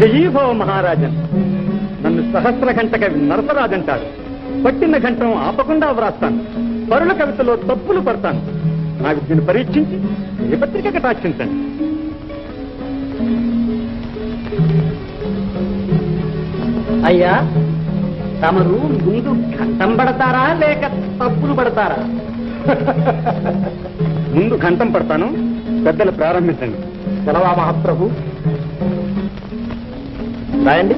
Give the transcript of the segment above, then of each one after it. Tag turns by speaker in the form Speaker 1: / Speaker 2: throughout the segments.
Speaker 1: విజయీభవ మహారాజన్. నన్ను సహస్ర ఘంట కవి నరసరాజంటారు. పట్టిన ఘంటం ఆపకుండా వ్రాస్తాను. పరుల కవితలో తప్పులు పడతాను. నా విద్యను పరీక్షించి ఏ పత్రిక కటాక్షించండి.
Speaker 2: అయ్యా, తమరు ముందు ఘంటం పడతారా లేక తప్పులు పడతారా?
Speaker 1: ముందు ఘంటం పడతాను. పెద్దలు ప్రారంభించండి.
Speaker 2: సెలవా మహాప్రభు. రాయండి.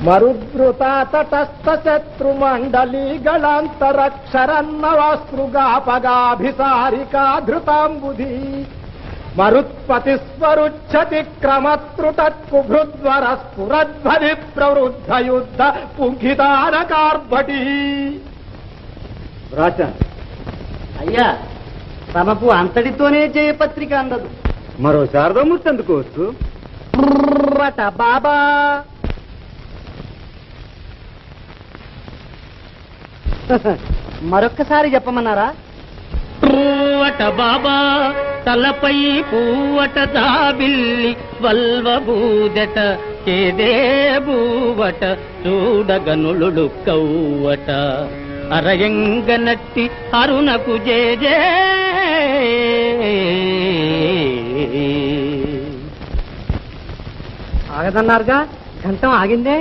Speaker 2: మరుద్రుత తటస్థ శత్రుమండలి గళాంతరక్షరన్నవాస్తృగాపగాభిసారికా ధృతాంబుధి మరుత్పతిస్వరుచ్చతి క్రమత్రుటత్కుభృద్వర స్ఫురధ్వని ప్రవృద్ధ యుద్ధ పుంఖితానకార్భటి.
Speaker 1: రాజా,
Speaker 2: అయ్యా, తమకు అంతటితోనే జయపత్రిక అందదు.
Speaker 1: మరో శారదామూర్తి అందుకోవచ్చు.
Speaker 2: బాబా మరొక్కసారి చెప్పమన్నారా?
Speaker 3: పూవట బాబా తలపై పూవట దాబిల్లి వల్వబూదట చేదే బూవట చూడగనులు కవ్వట అరయంగనట్టి అరుణకు జేజే.
Speaker 2: ఆగదన్నారుగా, ఘంటం ఆగిందే.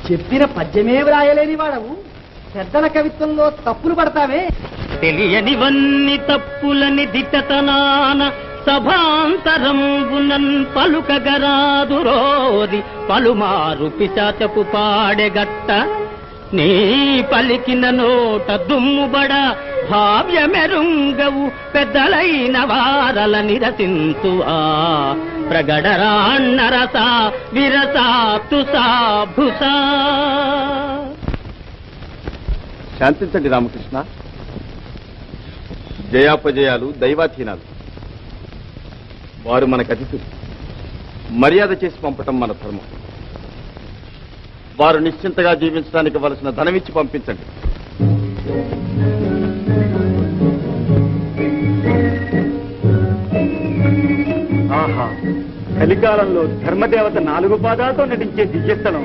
Speaker 2: చెప్పిన పద్యమే వ్రాయలేని వాడవు పెద్దల కవిత్వంలో తప్పులు పడతావే.
Speaker 3: తెలియనివన్నీ తప్పులని దిట్టతనాన సభాంతరంబునన్ పలుకగరాదురోది పలుమారు పిశాచపు పాడెగట్ట నీ పలికిన నోట దుమ్ముబడ భావ్యమెరుంగవు పెద్దలైన వారల నిరసింతువా ప్రగడరాన్నరస విరసా తుసా భుసా.
Speaker 4: శాంతించండి రామకృష్ణ. జయాపజయాలు దైవాధీనాలు. వారు మనకు అతిథులు. మర్యాద చేసి పంపటం మన ధర్మం. వారు నిశ్చింతగా జీవించడానికి వలసిన ధనమిచ్చి పంపించండి.
Speaker 1: ఆహా, కలికాలంలో ధర్మదేవత 4 పాదాలతో నటించే దివ్యస్థలం.